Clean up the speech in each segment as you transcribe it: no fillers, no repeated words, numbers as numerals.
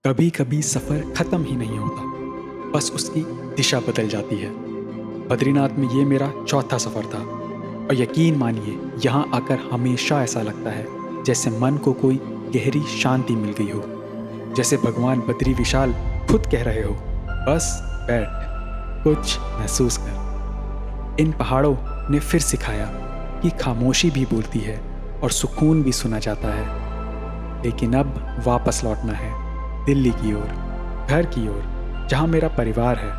कभी कभी सफ़र ख़त्म ही नहीं होता, बस उसकी दिशा बदल जाती है। बद्रीनाथ में ये मेरा चौथा सफ़र था और यकीन मानिए यहाँ आकर हमेशा ऐसा लगता है जैसे मन को कोई गहरी शांति मिल गई हो, जैसे भगवान बद्री विशाल खुद कह रहे हो, बस बैठ, कुछ महसूस कर। इन पहाड़ों ने फिर सिखाया कि खामोशी भी बोलती है और सुकून भी सुना जाता है। लेकिन अब वापस लौटना है दिल्ली की ओर, घर की ओर, जहाँ मेरा परिवार है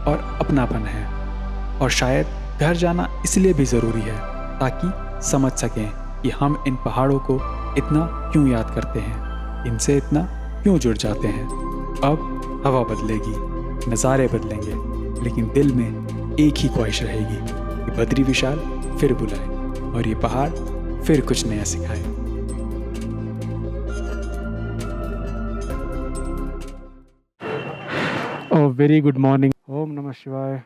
और अपनापन है। और शायद घर जाना इसलिए भी ज़रूरी है ताकि समझ सकें कि हम इन पहाड़ों को इतना क्यों याद करते हैं, इनसे इतना क्यों जुड़ जाते हैं। अब हवा बदलेगी, नज़ारे बदलेंगे, लेकिन दिल में एक ही ख्वाहिश रहेगी कि बद्री विशाल फिर बुलाए और ये पहाड़ फिर कुछ नया सिखाए। Very good morning. ओम नमः शिवाय,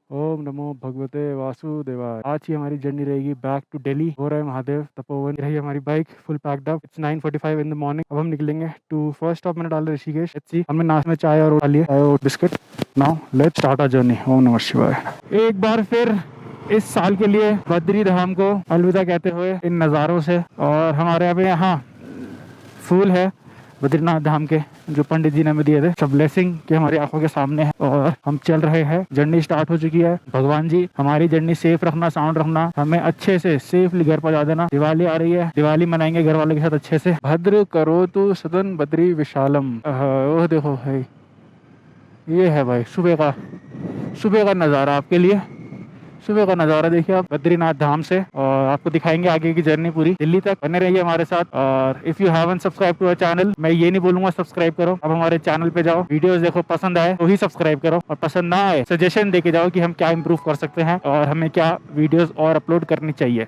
ओम नमो भगवते वासुदेवाय। आज की हमारी जर्नी रहेगी बैक टू दिल्ली। हो रहा है महादेव तपोवन। रही हमारी bike full packed up. It's 9:45 in the morning. अब हम निकलेंगे टू फर्स्ट स्टॉप मैंने डाला ऋषिकेश। Let's see. हमने नाश्ते में चाय और खा लिया, चाय और biscuit. Now let's start our journey. ओम नमः शिवाय। एक बार फिर इस साल के लिए बद्री धाम को अलविदा कहते हुए इन नज़ारों से। और हमारे यहाँ फूल है बद्रीनाथ धाम के जो पंडित जी ने हमें दिए थे, सब ब्लेसिंग के हमारी आंखों के सामने है और हम चल रहे हैं। जर्नी स्टार्ट हो चुकी है। भगवान जी हमारी जर्नी सेफ रखना, साउंड रखना, हमें अच्छे से सेफली घर पहुंचा देना। दिवाली आ रही है, दिवाली मनाएंगे घर वालों के साथ अच्छे से। भद्र करो तू सदन बद्री विशालम। ओह देखो भाई, ये है भाई सुबह का नज़ारा आपके लिए। सुबह का नज़ारा देखिए आप बद्रीनाथ धाम से। और आपको दिखाएंगे आगे की जर्नी पूरी दिल्ली तक। बने रहिए हमारे साथ। और if you haven't subscribe to our channel, मैं ये नहीं बोलूंगा सब्सक्राइब करो, अब हमारे चैनल पे जाओ, वीडियोस देखो, पसंद आए तो ही सब्सक्राइब करो, और पसंद ना आए सजेशन देके जाओ कि हम क्या इम्प्रूव कर सकते हैं और हमें क्या वीडियोज और अपलोड करनी चाहिए।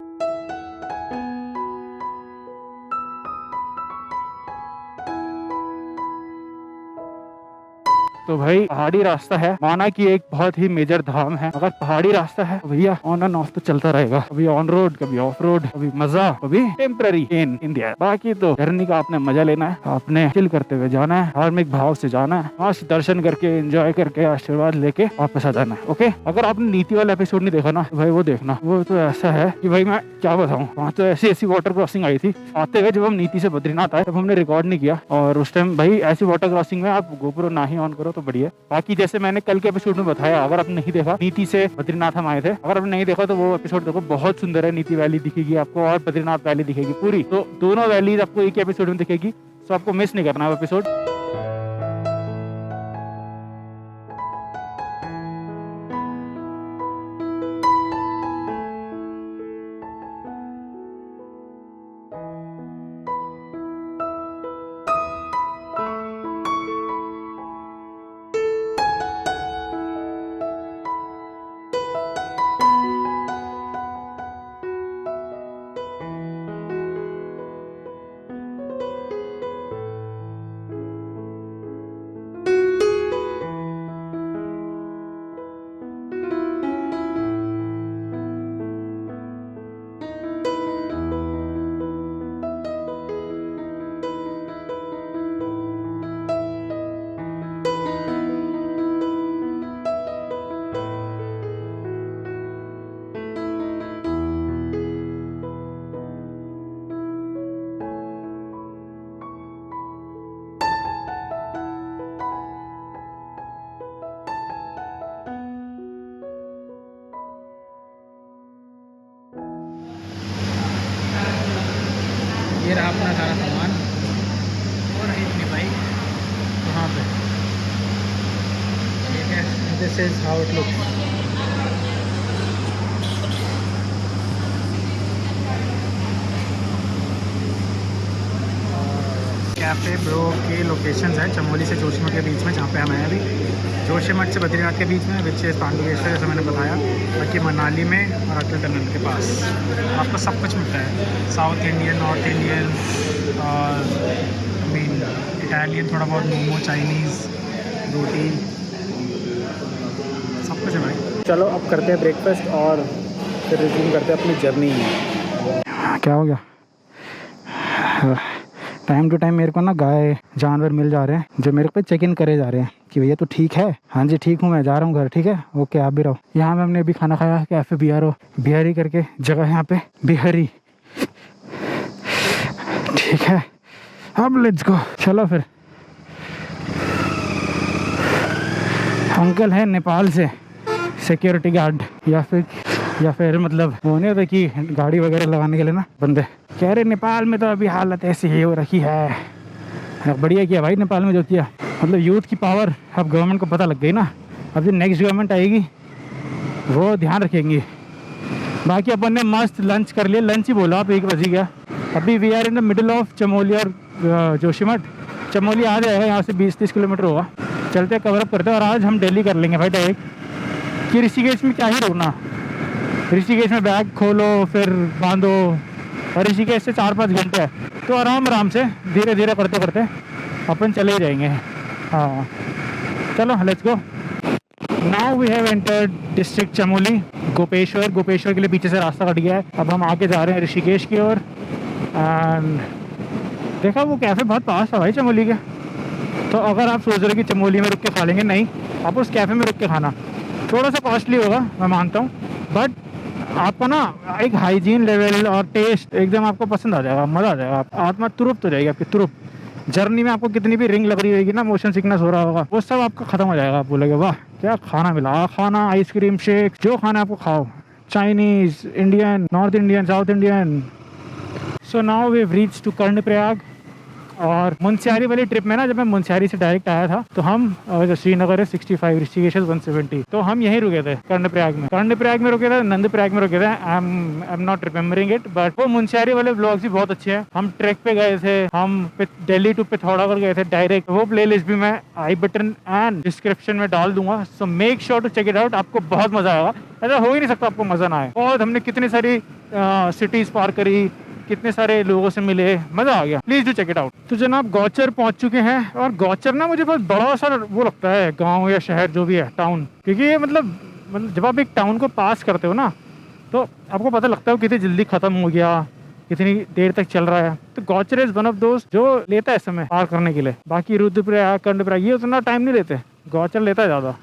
तो भाई पहाड़ी रास्ता है, माना कि एक बहुत ही मेजर धाम है। अगर पहाड़ी रास्ता है तो भैया ऑन एंड ऑफ तो चलता रहेगा, कभी ऑन रोड, कभी ऑफ रोड, कभी मजा, कभी टेम्पररी इन इंडिया। बाकी तो जर्नी का आपने मजा लेना है, आपने चिल करते हुए जाना है, धार्मिक भाव से जाना है, मस्त दर्शन करके एंजॉय करके आशीर्वाद लेके वापस आ जाना है। ओके, अगर आपने नीति वाला एपिसोड नहीं देखा ना तो भाई वो देखना। वो तो ऐसा है कि भाई मैं क्या बताऊँ, वहाँ तो ऐसी ऐसी वाटर क्रॉसिंग आई थी आते हुए। जब हम नीति से बद्रीनाथ आए तब हमने रिकॉर्ड नहीं किया, और उस टाइम भाई ऐसी वाटर क्रॉसिंग में आप गोप्रो ना ही ऑन करो तो बढ़िया। बाकी जैसे मैंने कल के एपिसोड में बताया, अगर आपने नहीं देखा, नीति से बद्रीनाथ हम आए थे, अगर आपने नहीं देखा तो वो एपिसोड देखो, बहुत सुंदर है। नीति वैली दिखेगी आपको और बद्रीनाथ वैली दिखेगी पूरी, तो दोनों वैली आपको एक एपिसोड में दिखेगी, तो आपको मिस नहीं करना है वो एपिसोड। ये रहा अपना सारा सामान और है अपनी बाइक वहाँ पे। ठीक है, this is how it looks. Cafe bro की लोकेशंस है चमोली से जोशीमठ के बीच में, जहाँ पे हम हैं अभी। जोशीमठ से बद्रीनाथ के बीच में, विच इज़ पांडुकेश्वर, जैसे मैंने बताया। बाकी मनाली में और अटल टनल के पास आपको सब कुछ मिलता है, south Indian, north Indian, mean Italian, थोड़ा बहुत मोमो, चाइनीज़, रोटी, सब कुछ है भाई। चलो अब करते हैं ब्रेकफास्ट और फिर रिज्यूम करते हैं अपनी जर्नी। क्या हो गया? टाइम टू टाइम मेरे को ना गाय जानवर मिल जा रहे हैं जो मेरे पे चेक इन करे जा रहे हैं कि भैया तू ठीक है। हाँ जी ठीक हूँ, मैं जा रहा हूँ घर। ठीक है, ओके आप भी रहो। यहाँ पे हमने अभी खाना खाया कैफे बिहारी करके जगह है यहाँ पे, बिहारी। ठीक है, अब लेट्स गो। चलो फिर। अंकल है नेपाल से, सिक्योरिटी गार्ड या फिर मतलब वो नहीं होता कि गाड़ी वगैरह लगाने के लिए ना बंदे, कह रहे नेपाल में तो अभी हालत ऐसी ही हो रखी है। बढ़िया किया भाई नेपाल में जो किया, मतलब यूथ की पावर अब गवर्नमेंट को पता लग गई ना। अब जो नेक्स्ट गवर्नमेंट आएगी वो ध्यान रखेंगी। बाकी अपन ने मस्त लंच कर लिया, लंच ही बोला आप, 1 बज ही गया। अभी we are in the middle of Chamoli और जोशीमठ। चमोली आ जाएगा यहाँ से 20-30 किलोमीटर होगा। चलते कवरअप करते हैं और आज हम दिल्ली कर लेंगे भाई डायरेक्ट। कि ऋषिकेश में क्या ही रुकना, ऋषिकेश में बैग खोलो फिर बांधो, और ऋषिकेश से 4-5 घंटे है, तो आराम से धीरे धीरे करते करते अपन चले ही जाएंगे। हाँ चलो let's go. Now we have entered district Chamoli, Gopeshwar के लिए पीछे से रास्ता कट गया है। अब हम आगे जा रहे हैं ऋषिकेश की ओर। एंड देखा वो कैफ़े बहुत पास है भाई चमोली के, तो अगर आप सोच रहे हो कि चमोली में रुक के खा लेंगे, नहीं, आप उस कैफ़े में रुक के खाना। थोड़ा सा कॉस्टली होगा मैं मानता हूँ, बट आपको ना एक हाइजीन लेवल और टेस्ट एकदम आपको पसंद आ जाएगा, मज़ा आ जाएगा। आत्मा तुरुप्त हो जाएगी आपकी, तुरुप्त। जर्नी में आपको कितनी भी रिंग लग रही होगी ना, मोशन सिकनेस हो रहा होगा, वो सब आपका खत्म हो जाएगा। आप बोलोगे वाह क्या खाना मिला, खाना, आइसक्रीम, शेक, जो खाना आपको खाओ, Chinese, Indian, north Indian, south Indian. So now we have reached to Karnaprayag. और मुनस्यारी वाली ट्रिप में ना, जब मैं मुनस्यारी से डायरेक्ट आया था तो हम जो श्रीनगर है 65, ऋषिकेश 170, तो हम यहीं रुके थे कर्णप्रयाग में रुके थे, नंदप्रयाग में रुके थे। I am not remembering it, but वो मुनस्यारी वाले ब्लॉग्स भी बहुत अच्छे हैं। हम ट्रैक पे गए थे, हम दिल्ली टू पिथौरागढ़ गए थे डायरेक्ट। वो प्लेलिस्ट भी मैं आई बटन एंड डिस्क्रिप्शन में डाल दूंगा, so make sure to check it out. आपको बहुत मजा आएगा, ऐसा हो ही नहीं सकता आपको मजा ना आए। और हमने कितनी सारी सिटीज पार करी, कितने सारे लोगों से मिले, मज़ा आ गया। Please do check it out. तो जनाब गौचर पहुंच चुके हैं, और गौचर ना मुझे बहुत बड़ा सा वो लगता है, गांव या शहर जो भी है, टाउन, क्योंकि ये मतलब जब आप एक टाउन को पास करते हो ना, तो आपको पता लगता है कितनी जल्दी ख़त्म हो गया, कितनी देर तक चल रहा है। तो गौचर इज़ वन ऑफ दोस्त जो लेता है समय पार करने के लिए। बाकी रुद्रप्रयाग, कर्णप्रयाग ये उतना टाइम नहीं लेते, गौचर लेता है ज़्यादा।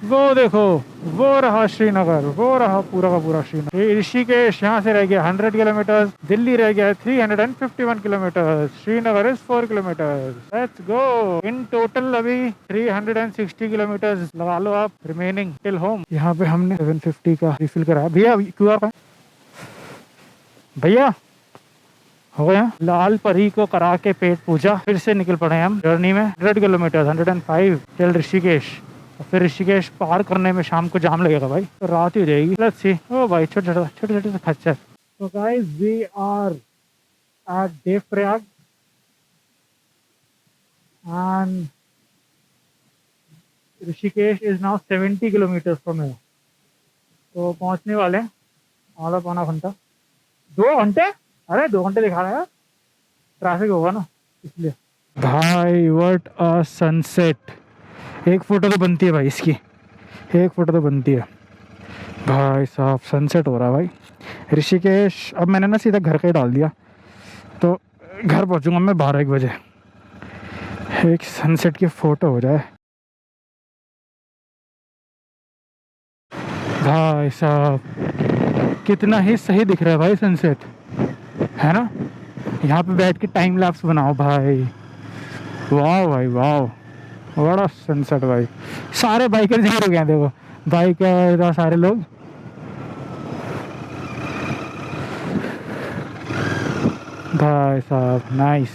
वो देखो, वो रहा श्रीनगर, वो रहा पूरा का पूरा श्रीनगर। ऋषिकेश यहाँ से रह गया 100 किलोमीटर, दिल्ली रह गया 351 kilometre, Srinagar is 4 kilometre. Let's go. In total अभी 360 किलोमीटर लगा लो आप रिमेनिंग टिल होम। यहाँ पे हमने 750 का रिफिल कराया। भैया QR का भैया हो गया। लाल परी को करा के पेट पूजा, फिर से निकल पड़े हम जर्नी में। 100 किलोमीटर 105 टिल ऋषिकेश। फिर ऋषिकेश पार करने में शाम को जाम लगेगा भाई, तो रात ही हो जाएगी। Let's see. ओ भाई छोटे छोटे से खच्चर। तो guys we are at Devprayag and Rishikesh is now 70 kilometre from here. तो पहुंचने वाले हैं आधा पौना घंटा, 2 घंटे। अरे 2 घंटे दिखा रहा है, ट्रैफिक होगा ना इसलिए। भाई व्हाट अ सनसेट। एक फ़ोटो तो बनती है भाई इसकी, एक फ़ोटो तो बनती है भाई साहब। सनसेट हो रहा है भाई ऋषिकेश। अब मैंने ना सीधा घर का ही डाल दिया, तो घर पहुंचूंगा मैं 12-1 बजे। एक सनसेट की फ़ोटो हो जाए भाई साहब, कितना ही सही दिख रहा है भाई सनसेट, है ना। यहाँ पे बैठ के टाइम लैप्स बनाओ भाई, वाह भाई वाह, बड़ा सनसेट भाई। सारे बाइकर यहीं रुके हैं, देखो बाइकर सारे लोग। भाई साहब नाइस।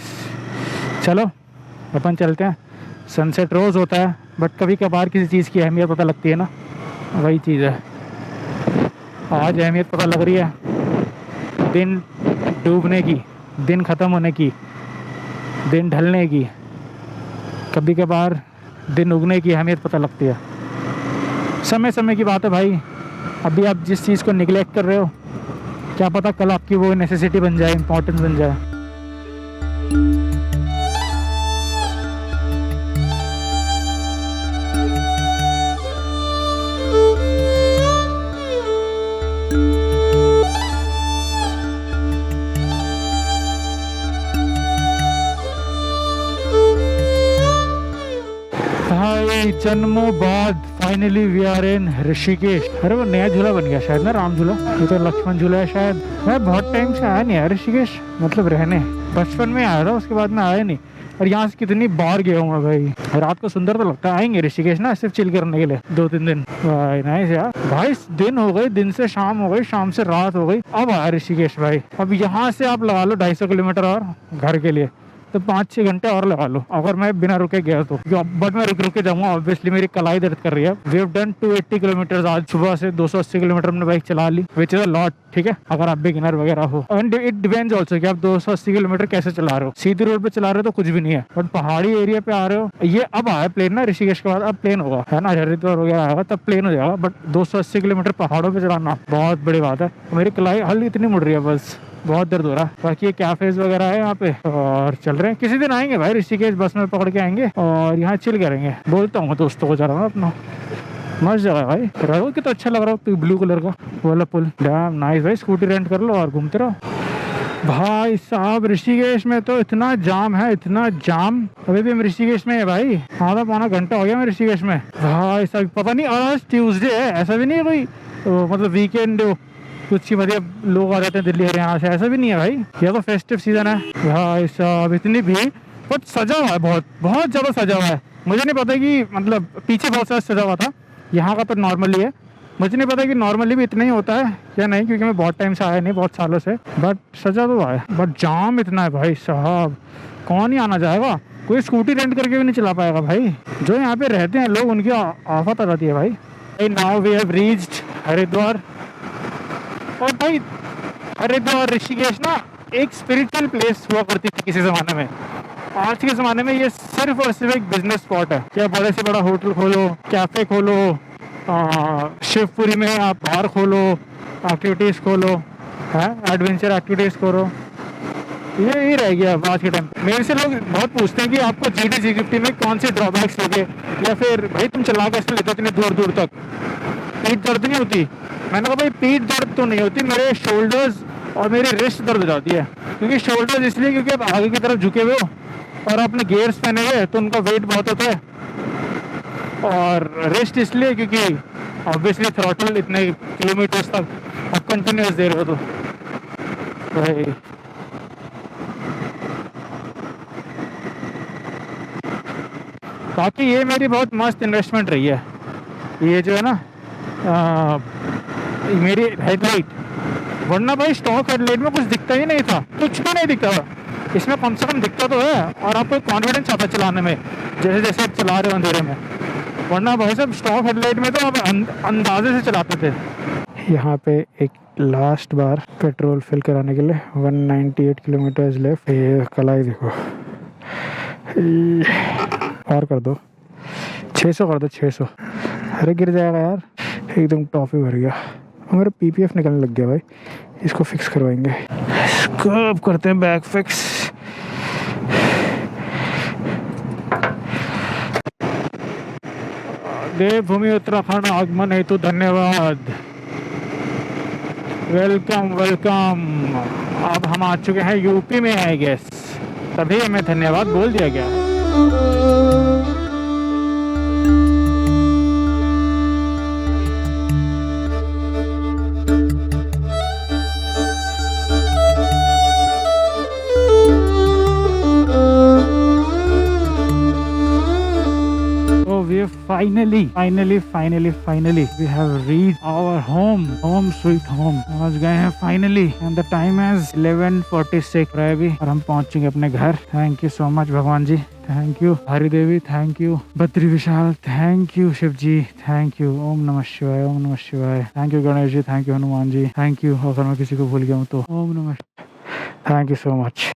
चलो अपन चलते हैं। सनसेट रोज़ होता है, बट कभी कभार किसी चीज़ की अहमियत पता लगती है ना, वही चीज़ है। आज अहमियत पता लग रही है, दिन डूबने की, दिन ख़त्म होने की, दिन ढलने की। कभी कभार दिन उगने की अहमियत पता लगती है। समय समय की बात है भाई। अभी आप जिस चीज़ को निगलेक्ट कर रहे हो, क्या पता कल आपकी वो नेसेसिटी बन जाए, इम्पोर्टेंस बन जाए। कई जन्मों बाद finally we are in Rishikesh. अरे वो नया झूला बन गया शायद ना, राम झूला। ये तो लक्ष्मण झूला है शायद। मैं बहुत टाइम से आया नहीं यार ऋषिकेश, मतलब रहने। बचपन में आया था, उसके बाद में आया नहीं। और यहाँ से कितनी बार गया हूँ मैं भाई। रात को सुंदर तो लगता है। आएंगे ऋषिकेश ना सिर्फ चिल करने के लिए 2-3 दिन। भाई नाइस यार। भाई दिन हो गए, दिन से शाम हो गई, शाम से रात हो गई, अब आया ऋषिकेश भाई। अब यहाँ से आप लगा लो 250 किलोमीटर और घर के लिए, तो 5-6 घंटे और लगा लो अगर मैं बिना रुके गया तो। बट मैं रुक के जाऊंगा ऑब्वियसली, मेरी कलाई दर्द कर रही है। वी हैव डन 280 किलोमीटर आज सुबह से। 280 किलोमीटर हमने बाइक चला ली, विच इज अ लॉट। ठीक है, अगर आप बिगिनर वगैरह हो। एंड इट डिपेंड्स ऑल्सो कि आप 280 किलोमीटर कैसे चला रहे हो। सीधी रोड पे चला रहे हो तो कुछ भी नहीं है, बट पहाड़ी एरिया पे आ रहे हो। ये अब आया प्लेन ना ऋषिकेश के बाद, अब प्लेन होगा है ना, हरिद्वार वगैरह आएगा तब प्लेन हो जाएगा। बट 280 किलोमीटर पहाड़ों पे चलाना बहुत बड़ी बात है। मेरी कलाई हल इतनी मुड़ रही है, बस बहुत दर्द हो रहा है। बाकी ये कैफेज वगैरह है यहाँ पे और चल रहे हैं। किसी दिन आएंगे भाई ऋषिकेश, बस में पकड़ के आएंगे और यहाँ चिल करेंगे। बोलता हूँ दोस्तों को जरा अपना। मस्त जगह है भाई। रहो कि तो अच्छा लग रहा हो तो ब्लू कलर का वाला पुल। डैम नाइस भाई। स्कूटी रेंट कर लो और घूमते रहो। भाई साहब ऋषिकेश में तो इतना जाम है, इतना जाम। अभी भी हम ऋषिकेश में है भाई, आधा पौना घंटा हो गया मैं ऋषिकेश में भाई साहब। पता नहीं आज ट्यूसडे है, ऐसा भी नहीं है कोई मतलब वीकेंड कुछ ही, मतलब लोग आ जाते हैं दिल्ली हरियाणा से, ऐसा भी नहीं है भाई। यह तो फेस्टिव सीजन है भाई साहब। इतनी भीड़, बट सजा हुआ है, बहुत बहुत ज़्यादा सजा हुआ है। मुझे नहीं पता कि मतलब पीछे बहुत सारा सजा हुआ था, यहाँ का तो नॉर्मली है। मुझे नहीं पता कि नॉर्मली भी इतना ही होता है या नहीं, क्योंकि मैं बहुत टाइम से आया नहीं, बहुत सालों से। बट सजा तो हुआ है, बट जाम इतना है भाई साहब। कौन ही आना चाहेगा, कोई स्कूटी रेंट करके भी नहीं चला पाएगा भाई। जो यहाँ पे रहते हैं लोग, उनकी आफत आ जाती है भाई। Now we have reached Haridwar. और भाई हरिद्वार ऋषिकेश ना एक स्पिरिचुअल प्लेस हुआ करती थी किसी ज़माने में। आज के ज़माने में ये सिर्फ और सिर्फ एक बिजनेस स्पॉट है। क्या बड़े से बड़ा होटल खोलो, कैफ़े खोलो, शिवपुरी में आप बार खोलो, एक्टिविटीज़ खोलो, है एडवेंचर एक्टिविटीज़ करो। ये रह गया आज के टाइम। मेरे से लोग बहुत पूछते हैं कि आपको GT350 में कौन से ड्रॉबैक्स लगे, या फिर भाई तुम चला कैसे लेते हो इतने दूर दूर तक, पीठ दर्द नहीं होती? मैंने कहा भाई पीठ दर्द तो नहीं होती, मेरे शोल्डर्स और मेरी रिस्ट दर्द हो जाती है। क्योंकि शोल्डर्स इसलिए क्योंकि आप आगे की तरफ झुके हुए हो और अपने गियर्स पहने हुए तो उनका वेट बहुत होता है। और रिस्ट इसलिए क्योंकि ऑब्वियसली थ्रॉटल इतने किलोमीटर्स तक आप कंटिन्यूस दे रहे हो तो भाई। बाकी ये मेरी बहुत मस्त इन्वेस्टमेंट रही है, ये जो है ना मेरी हेडलाइट। वरना भाई स्टॉक हेडलाइट में कुछ दिखता ही नहीं था, कुछ भी नहीं दिखता था। इसमें कम से कम दिखता तो है और आपको कॉन्फिडेंस आता चलाने में, जैसे जैसे आप चला रहे हो अंधेरे में। वरना भाई साहब स्टॉक हेडलाइट में तो आप अंदाजे से चलाते थे। यहाँ पे एक लास्ट बार पेट्रोल फिल कराने के लिए 198 किलोमीटर लेफ्ट। ये कलाई देखो, और कर दो 600 कर दो 600। अरे गिर जाएगा यार, एकदम टॉफी भर गया। मेरा PPF निकलने लग गया भाई, इसको फिक्स करवाएंगे। इसको अब करते हैं बैक फिक्स। देवभूमि उत्तराखंड आगमन हेतु धन्यवाद। Welcome welcome. अब हम आ चुके हैं यूपी में, आई गेस, तभी हमें धन्यवाद बोल दिया गया। Finally, we have reached our home sweet home। पहुंच गए हैं finally, and the time is 11:46 अभी, और हम पहुंच चुके अपने घर। थैंक यू सो मच भगवान जी, thank you Hari Devi, thank you Badri Vishal, thank you Shiv ji, thank you ओम नमः शिवाय, ओम नमः शिवाय। Thank you Ganesh ji, thank you Hanuman ji, thank you. अगर मैं किसी को भूल गया हूँ तो ओम नमः, थैंक यू सो मच।